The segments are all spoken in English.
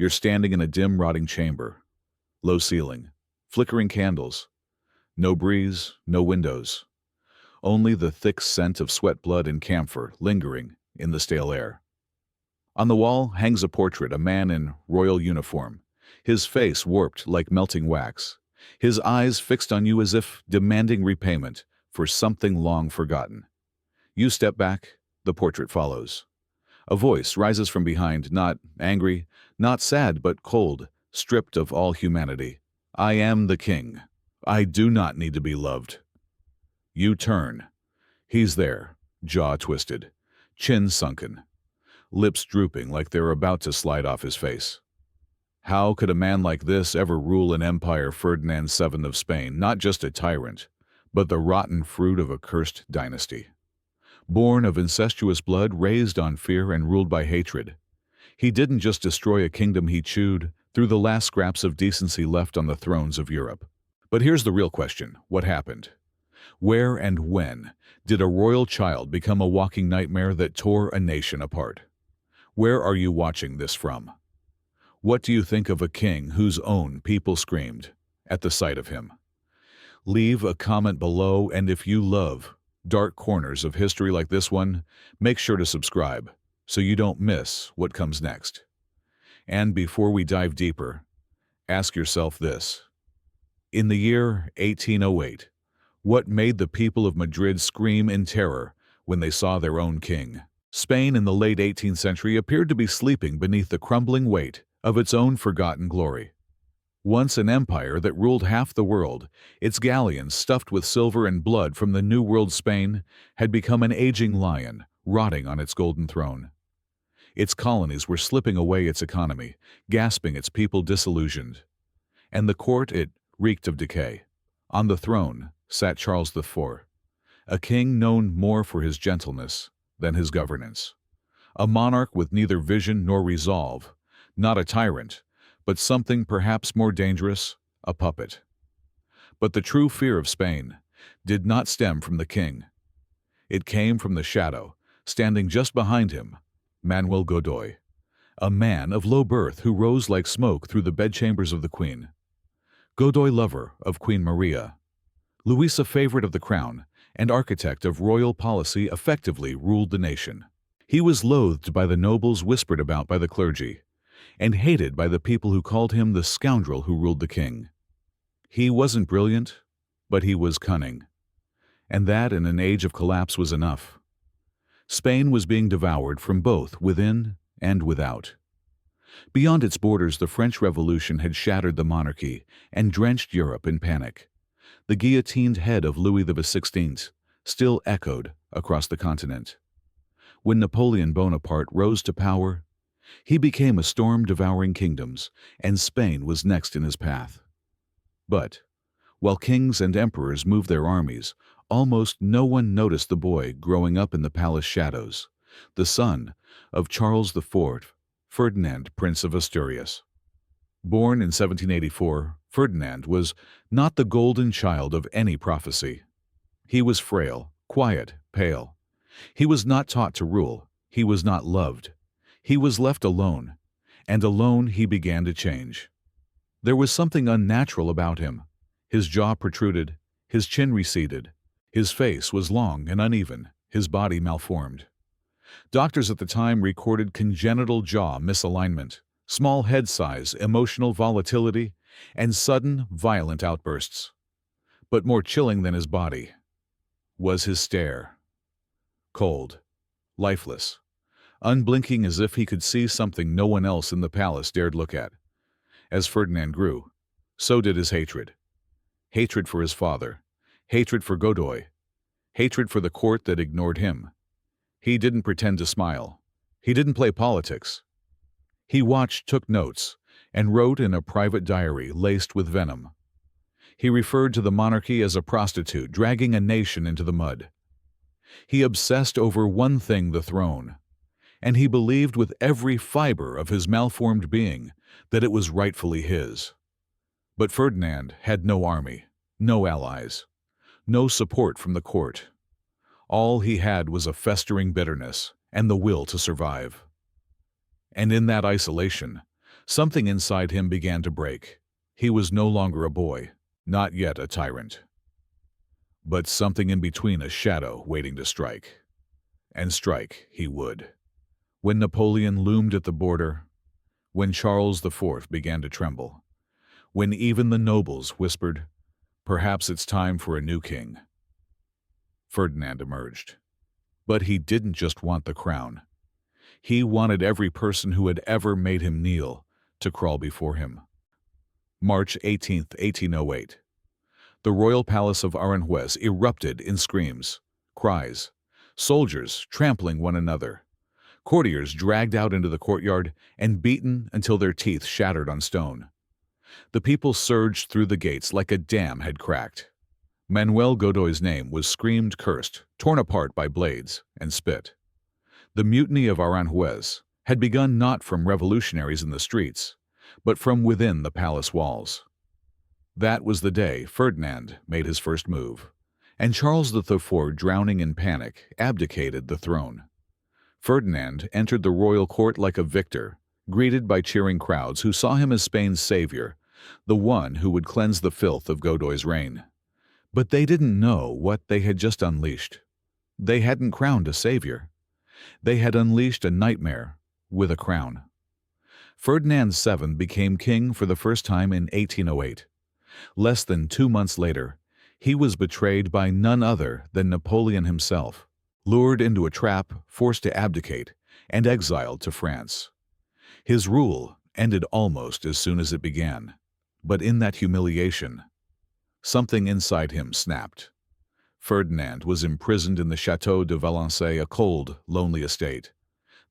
You're standing in a dim, rotting chamber. Low ceiling, flickering candles, no breeze, no windows. Only the thick scent of sweat, blood, and camphor lingering in the stale air. On the wall hangs a portrait, a man in royal uniform, his face warped like melting wax, his eyes fixed on you as if demanding repayment for something long forgotten. You step back, the portrait follows. A voice rises from behind, not angry, not sad, but cold, stripped of all humanity. I am the king. I do not need to be loved. You turn. He's there, jaw twisted, chin sunken, lips drooping like they're about to slide off his face. How could a man like this ever rule an empire? Ferdinand VII of Spain, not just a tyrant, but the rotten fruit of a cursed dynasty. Born of incestuous blood, raised on fear and ruled by hatred. He didn't just destroy a kingdom, he chewed through the last scraps of decency left on the thrones of Europe. But here's the real question: what happened? Where and when did a royal child become a walking nightmare that tore a nation apart? Where are you watching this from? What do you think of a king whose own people screamed at the sight of him? Leave a comment below, and if you love dark corners of history like this one, make sure to subscribe so you don't miss what comes next. And before we dive deeper, ask yourself this. In the year 1808, what made the people of Madrid scream in terror when they saw their own king? Spain in the late 18th century appeared to be sleeping beneath the crumbling weight of its own forgotten glory. Once an empire that ruled half the world, its galleons stuffed with silver and blood from the New World Spain had become an aging lion, rotting on its golden throne. Its colonies were slipping away, its economy, gasping, its people disillusioned. And the court, it reeked of decay. On the throne sat Charles IV, a king known more for his gentleness than his governance. A monarch with neither vision nor resolve, not a tyrant, but something perhaps more dangerous, a puppet. But the true fear of Spain did not stem from the king. It came from the shadow, standing just behind him, Manuel Godoy, a man of low birth who rose like smoke through the bedchambers of the queen. Godoy, lover of Queen Maria, Luisa, favorite of the crown, and architect of royal policy, effectively ruled the nation. He was loathed by the nobles, whispered about by the clergy, and hated by the people who called him the scoundrel who ruled the king. He wasn't brilliant, but he was cunning. And that, in an age of collapse, was enough. Spain was being devoured from both within and without. Beyond its borders, the French Revolution had shattered the monarchy and drenched Europe in panic. The guillotined head of Louis XVI still echoed across the continent. When Napoleon Bonaparte rose to power, he became a storm devouring kingdoms, and Spain was next in his path. But while kings and emperors moved their armies, almost no one noticed the boy growing up in the palace shadows, the son of Charles IV, Ferdinand, Prince of Asturias. Born in 1784, Ferdinand was not the golden child of any prophecy. He was frail, quiet, pale. He was not taught to rule. He was not loved. He was left alone, and alone he began to change. There was something unnatural about him. His jaw protruded, his chin receded, his face was long and uneven, his body malformed. Doctors at the time recorded congenital jaw misalignment, small head size, emotional volatility, and sudden, violent outbursts. But more chilling than his body was his stare. Cold, lifeless, unblinking, as if he could see something no one else in the palace dared look at. As Ferdinand grew, so did his hatred. Hatred for his father, hatred for Godoy, hatred for the court that ignored him. He didn't pretend to smile. He didn't play politics. He watched, took notes, and wrote in a private diary laced with venom. He referred to the monarchy as a prostitute dragging a nation into the mud. He obsessed over one thing, the throne, and he believed with every fiber of his malformed being that it was rightfully his. But Ferdinand had no army, no allies, no support from the court. All he had was a festering bitterness and the will to survive. And in that isolation, Something inside him began to break. He was no longer a boy, not yet a tyrant, but something in between, a shadow waiting to strike. And strike he would. When Napoleon loomed at the border, when Charles IV began to tremble, when even the nobles whispered, "Perhaps it's time for a new king," Ferdinand emerged. But he didn't just want the crown. He wanted every person who had ever made him kneel to crawl before him. March 18, 1808. The royal palace of Aranjuez erupted in screams, cries, soldiers trampling one another, courtiers dragged out into the courtyard and beaten until their teeth shattered on stone. The people surged through the gates like a dam had cracked. Manuel Godoy's name was screamed, cursed, torn apart by blades, and spit. The mutiny of Aranjuez had begun not from revolutionaries in the streets, but from within the palace walls. That was the day Ferdinand made his first move, and Charles IV, drowning in panic, abdicated the throne. Ferdinand entered the royal court like a victor, greeted by cheering crowds who saw him as Spain's savior, the one who would cleanse the filth of Godoy's reign. But they didn't know what they had just unleashed. They hadn't crowned a savior. They had unleashed a nightmare with a crown. Ferdinand VII became king for the first time in 1808. Less than 2 months later, he was betrayed by none other than Napoleon himself, lured into a trap, forced to abdicate, and exiled to France. His rule ended almost as soon as it began, but in that humiliation, something inside him snapped. Ferdinand was imprisoned in the Château de Valençay, a cold, lonely estate.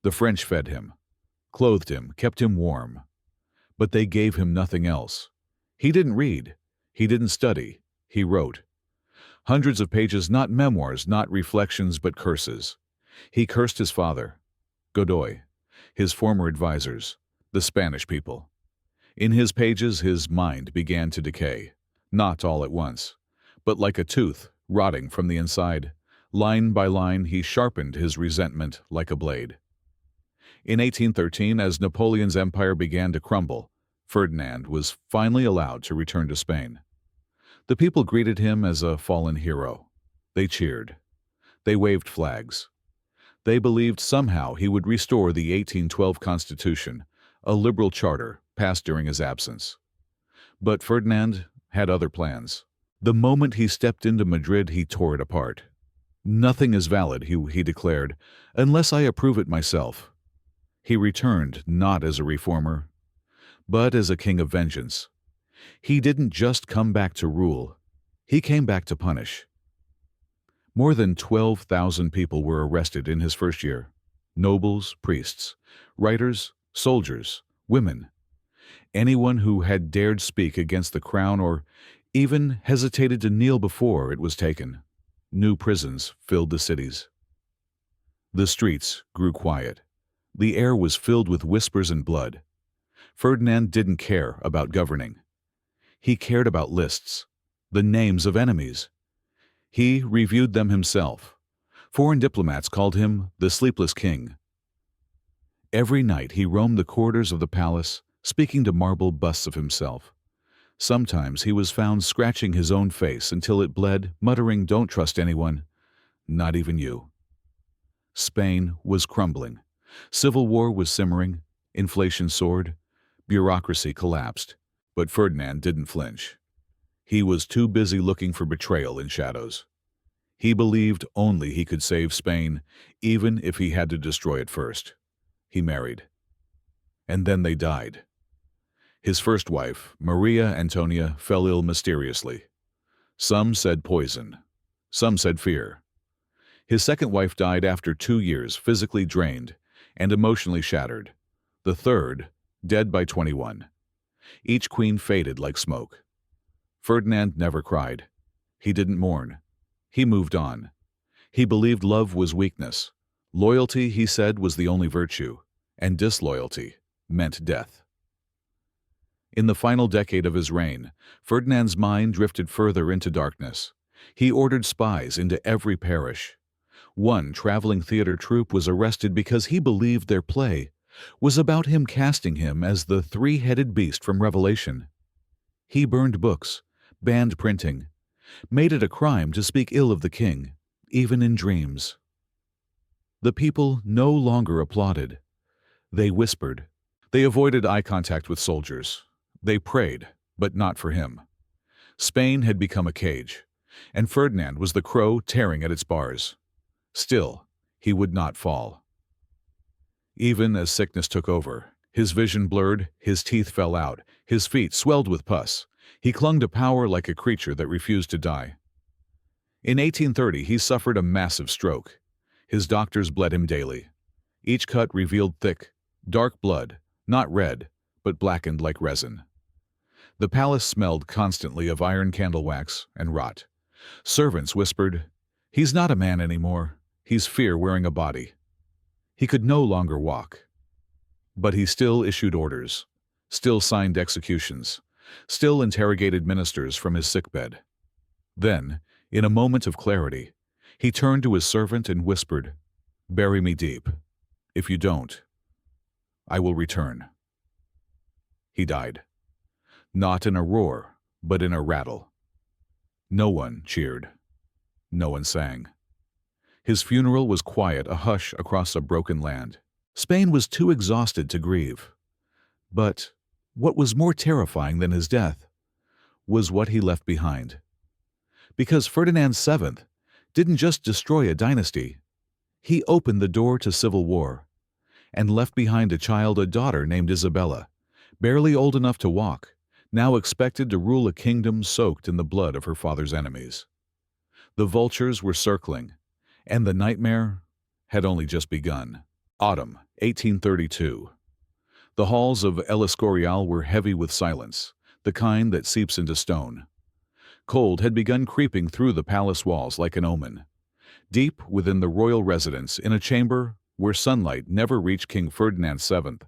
The French fed him, clothed him, kept him warm. But they gave him nothing else. He didn't read. He didn't study. He wrote. Hundreds of pages, not memoirs, not reflections, but curses. He cursed his father, Godoy, his former advisors, the Spanish people. In his pages, his mind began to decay, not all at once, but like a tooth rotting from the inside. Line by line, he sharpened his resentment like a blade. In 1813, as Napoleon's empire began to crumble, Ferdinand was finally allowed to return to Spain. The people greeted him as a fallen hero. They cheered. They waved flags. They believed somehow he would restore the 1812 Constitution, a liberal charter passed during his absence. But Ferdinand had other plans. The moment he stepped into Madrid, he tore it apart. "Nothing is valid," he declared, "unless I approve it myself." He returned not as a reformer, but as a king of vengeance. He didn't just come back to rule. He came back to punish. More than 12,000 people were arrested in his first year. Nobles, priests, writers, soldiers, women. Anyone who had dared speak against the crown or even hesitated to kneel before it was taken. New prisons filled the cities. The streets grew quiet. The air was filled with whispers and blood. Ferdinand didn't care about governing. He cared about lists, the names of enemies. He reviewed them himself. Foreign diplomats called him the sleepless king. Every night he roamed the corridors of the palace, speaking to marble busts of himself. Sometimes he was found scratching his own face until it bled, muttering, "Don't trust anyone, not even you." Spain was crumbling. Civil war was simmering. Inflation soared. Bureaucracy collapsed. But Ferdinand didn't flinch. He was too busy looking for betrayal in shadows. He believed only he could save Spain, even if he had to destroy it first. He married. And then they died. His first wife, Maria Antonia, fell ill mysteriously. Some said poison. Some said fear. His second wife died after 2 years, physically drained and emotionally shattered. The third, dead by 21. Each queen faded like smoke. Ferdinand never cried. He didn't mourn. He moved on. He believed love was weakness. Loyalty, he said, was the only virtue, and disloyalty meant death. In the final decade of his reign, Ferdinand's mind drifted further into darkness. He ordered spies into every parish. One traveling theater troupe was arrested because he believed their play was about him casting him as the three-headed beast from Revelation. He burned books, banned printing, made it a crime to speak ill of the king, even in dreams. The people no longer applauded. They whispered. They avoided eye contact with soldiers. They prayed, but not for him. Spain had become a cage, and Ferdinand was the crow tearing at its bars. Still, he would not fall. Even as sickness took over, his vision blurred, his teeth fell out, his feet swelled with pus. He clung to power like a creature that refused to die. In 1830, he suffered a massive stroke. His doctors bled him daily. Each cut revealed thick, dark blood, not red, but blackened like resin. The palace smelled constantly of iron candle wax and rot. Servants whispered, "He's not a man anymore. He's fear wearing a body." He could no longer walk. But he still issued orders, still signed executions, still interrogated ministers from his sickbed. Then, in a moment of clarity, he turned to his servant and whispered, "Bury me deep. If you don't, I will return." He died. Not in a roar, but in a rattle. No one cheered. No one sang. His funeral was quiet, a hush across a broken land. Spain was too exhausted to grieve. But what was more terrifying than his death was what he left behind. Because Ferdinand VII didn't just destroy a dynasty, he opened the door to civil war and left behind a child, a daughter named Isabella, barely old enough to walk, now expected to rule a kingdom soaked in the blood of her father's enemies. The vultures were circling, and the nightmare had only just begun. Autumn, 1832. The halls of El Escorial were heavy with silence, the kind that seeps into stone. Cold had begun creeping through the palace walls like an omen. Deep within the royal residence, in a chamber where sunlight never reached King Ferdinand VII,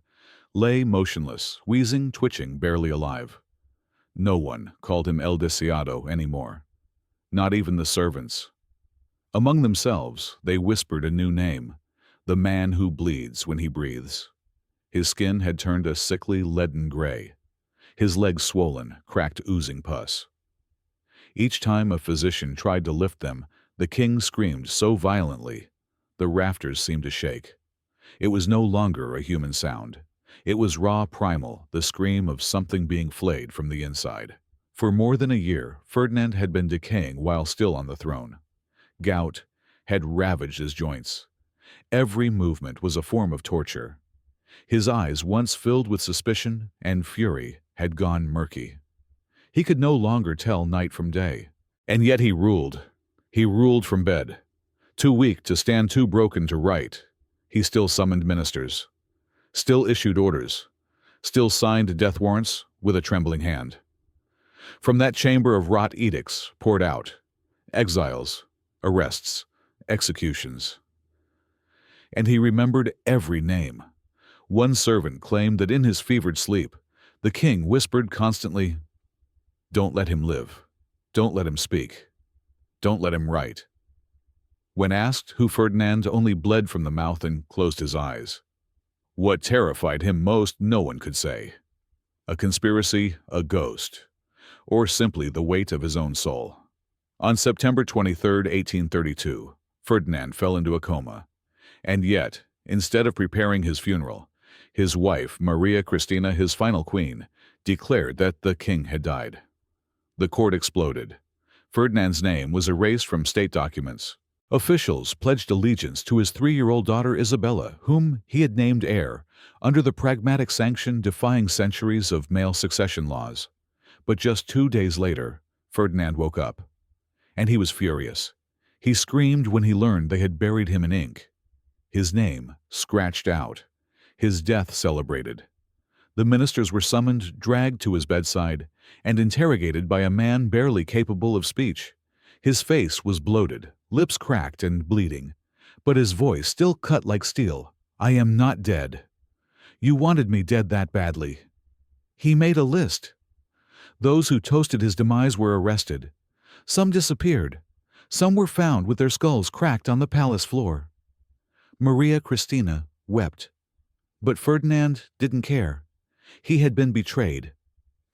lay motionless, wheezing, twitching, barely alive. No one called him El Deseado anymore. Not even the servants. Among themselves, they whispered a new name, the man who bleeds when he breathes. His skin had turned a sickly leaden gray, his legs swollen, cracked, oozing pus. Each time a physician tried to lift them, the king screamed so violently, the rafters seemed to shake. It was no longer a human sound. It was raw, primal, the scream of something being flayed from the inside. For more than a year, Ferdinand had been decaying while still on the throne. Gout had ravaged his joints. Every movement was a form of torture. His eyes, once filled with suspicion and fury, had gone murky. He could no longer tell night from day. And yet he ruled. He ruled from bed. Too weak to stand, too broken to write, he still summoned ministers, still issued orders, still signed death warrants with a trembling hand. From that chamber of wrought edicts poured out exiles, arrests, executions. And he remembered every name. One servant claimed that in his fevered sleep, the king whispered constantly, "Don't let him live. Don't let him speak. Don't let him write." When asked who Ferdinand only bled from the mouth and closed his eyes. What terrified him most, no one could say. A conspiracy, a ghost, or simply the weight of his own soul. On September 23, 1832, Ferdinand fell into a coma. And yet, instead of preparing his funeral, his wife, Maria Cristina, his final queen, declared that the king had died. The court exploded. Ferdinand's name was erased from state documents. Officials pledged allegiance to his 3-year-old daughter Isabella, whom he had named heir, under the pragmatic sanction defying centuries of male succession laws. But just 2 days later, Ferdinand woke up. And he was furious. He screamed when he learned they had buried him in ink. His name scratched out. His death celebrated. The ministers were summoned, dragged to his bedside, and interrogated by a man barely capable of speech. His face was bloated, lips cracked and bleeding, but his voice still cut like steel. "I am not dead. You wanted me dead that badly." He made a list. Those who toasted his demise were arrested. Some disappeared. Some were found with their skulls cracked on the palace floor. Maria Cristina wept. But Ferdinand didn't care. He had been betrayed,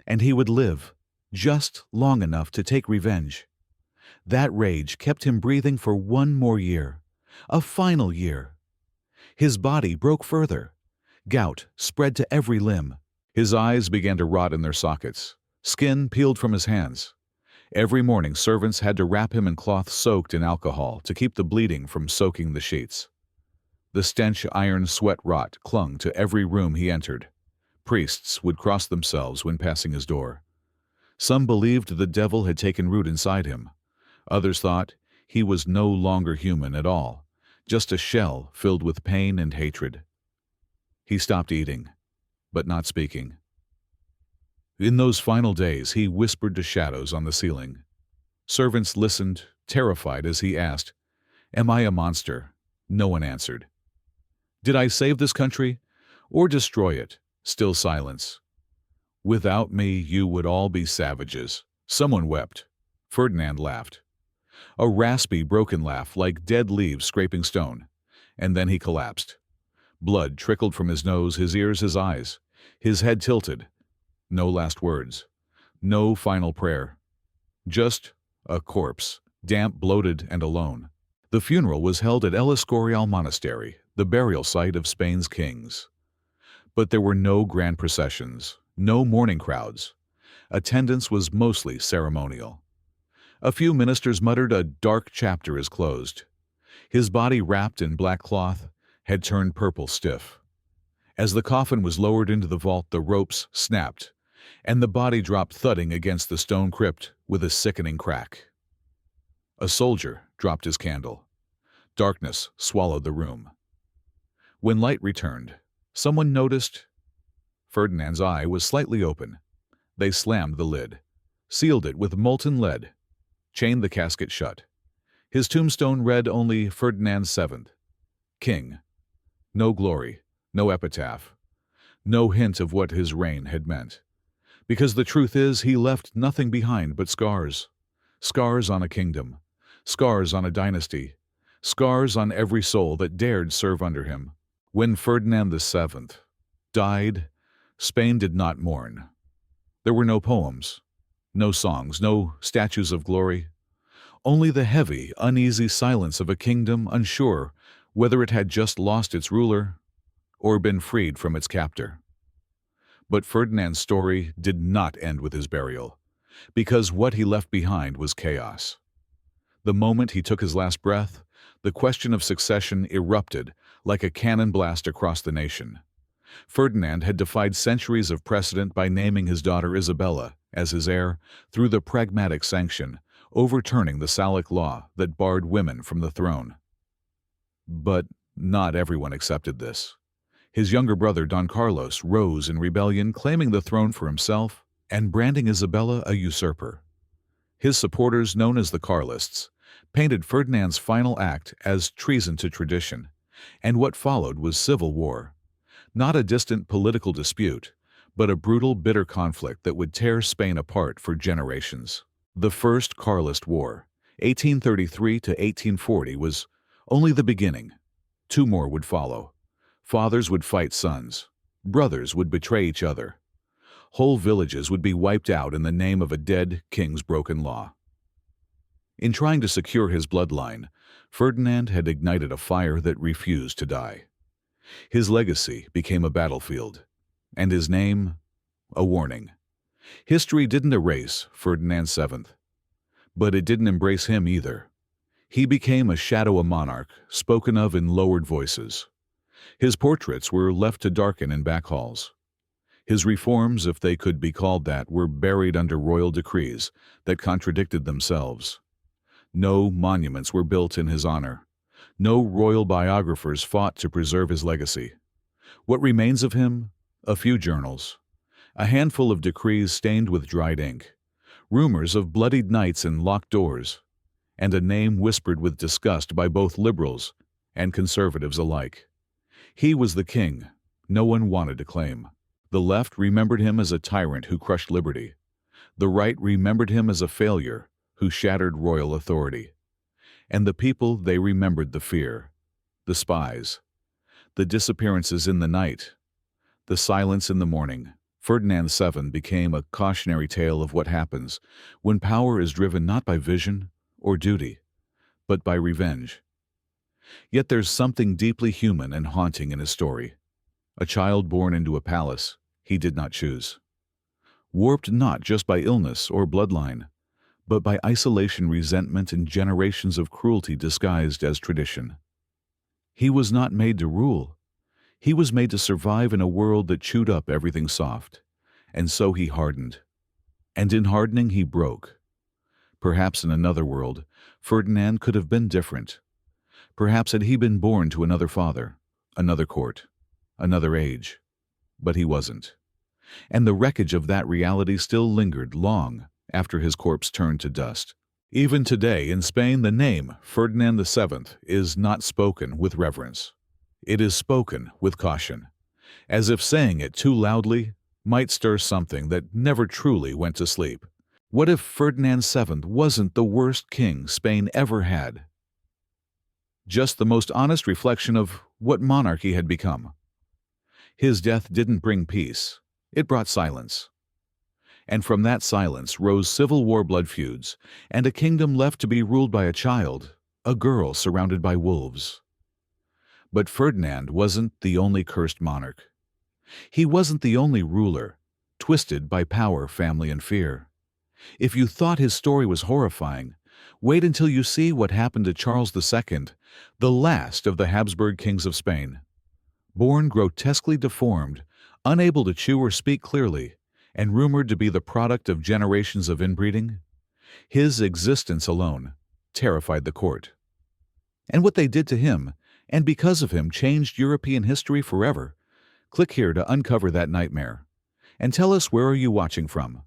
and he would live just long enough to take revenge. That rage kept him breathing for one more year, a final year. His body broke further. Gout spread to every limb. His eyes began to rot in their sockets. Skin peeled from his hands. Every morning, servants had to wrap him in cloth soaked in alcohol to keep the bleeding from soaking the sheets. The stench iron sweat rot clung to every room he entered. Priests would cross themselves when passing his door. Some believed the devil had taken root inside him. Others thought he was no longer human at all, just a shell filled with pain and hatred. He stopped eating, but not speaking. In those final days, he whispered to shadows on the ceiling. Servants listened, terrified, as he asked, "Am I a monster?" No one answered. "Did I save this country or destroy it?" Still silence. "Without me, you would all be savages." Someone wept. Ferdinand laughed. A raspy, broken laugh like dead leaves scraping stone. And then he collapsed. Blood trickled from his nose, his ears, his eyes. His head tilted. No last words. No final prayer. Just a corpse, damp, bloated, and alone. The funeral was held at El Escorial Monastery, the burial site of Spain's kings. But there were no grand processions, no mourning crowds. Attendance was mostly ceremonial. A few ministers muttered a dark chapter is closed. His body, wrapped in black cloth, had turned purple stiff. As the coffin was lowered into the vault, the ropes snapped, and the body dropped thudding against the stone crypt with a sickening crack. A soldier dropped his candle. Darkness swallowed the room. When light returned, someone noticed Ferdinand's eye was slightly open. They slammed the lid, sealed it with molten lead, chained the casket shut. His tombstone read only Ferdinand VII, King. No glory, no epitaph, no hint of what his reign had meant. Because the truth is, he left nothing behind but scars. Scars on a kingdom, scars on a dynasty, scars on every soul that dared serve under him. When Ferdinand VII died, Spain did not mourn. There were no poems, no songs, no statues of glory. Only the heavy, uneasy silence of a kingdom unsure whether it had just lost its ruler or been freed from its captor. But Ferdinand's story did not end with his burial, because what he left behind was chaos. The moment he took his last breath, the question of succession erupted like a cannon blast across the nation. Ferdinand had defied centuries of precedent by naming his daughter Isabella as his heir through the pragmatic sanction, overturning the Salic law that barred women from the throne. But not everyone accepted this. His younger brother Don Carlos rose in rebellion, claiming the throne for himself and branding Isabella a usurper. His supporters, known as the Carlists, painted Ferdinand's final act as treason to tradition, and what followed was civil war. Not a distant political dispute, but a brutal, bitter conflict that would tear Spain apart for generations. The First Carlist War, 1833 to 1840, was only the beginning. Two more would follow. Fathers would fight sons. Brothers would betray each other. Whole villages would be wiped out in the name of a dead king's broken law. In trying to secure his bloodline, Ferdinand had ignited a fire that refused to die. His legacy became a battlefield, and his name, a warning. History didn't erase Ferdinand VII, but it didn't embrace him either. He became a shadow, a monarch, spoken of in lowered voices. His portraits were left to darken in back halls. His reforms, if they could be called that, were buried under royal decrees that contradicted themselves. No monuments were built in his honor. No royal biographers fought to preserve his legacy. What remains of him? A few journals, a handful of decrees stained with dried ink, rumors of bloodied nights and locked doors, and a name whispered with disgust by both liberals and conservatives alike. He was the king no one wanted to claim. The left remembered him as a tyrant who crushed liberty. The right remembered him as a failure who shattered royal authority. And the people, they remembered the fear, the spies, the disappearances in the night, The silence in the morning. Ferdinand VII became a cautionary tale of what happens when power is driven not by vision or duty, but by revenge. Yet there's something deeply human and haunting in his story. A child born into a palace he did not choose. Warped not just by illness or bloodline, but by isolation, resentment, and generations of cruelty disguised as tradition. He was not made to rule. He was made to survive in a world that chewed up everything soft, and so he hardened. And in hardening he broke. Perhaps in another world, Ferdinand could have been different. Perhaps had he been born to another father, another court, another age. But he wasn't. And the wreckage of that reality still lingered long after his corpse turned to dust. Even today in Spain, the name Ferdinand VII is not spoken with reverence. It is spoken with caution, as if saying it too loudly might stir something that never truly went to sleep. What if Ferdinand VII wasn't the worst king Spain ever had? Just the most honest reflection of what monarchy had become. His death didn't bring peace, it brought silence. And from that silence rose civil war blood feuds, and a kingdom left to be ruled by a child, a girl surrounded by wolves. But Ferdinand wasn't the only cursed monarch. He wasn't the only ruler, twisted by power, family, and fear. If you thought his story was horrifying, wait until you see what happened to Charles II, the last of the Habsburg kings of Spain. Born grotesquely deformed, unable to chew or speak clearly, and rumored to be the product of generations of inbreeding, his existence alone terrified the court. And what they did to him, and because of him, changed European history forever. Click here to uncover that nightmare. And tell us, where are you watching from?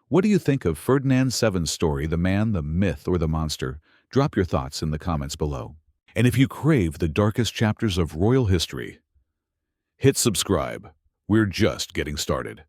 What do you think of Ferdinand VII's story, the man, the myth, or the monster? Drop your thoughts in the comments below. And if you crave the darkest chapters of royal history, hit subscribe. We're just getting started.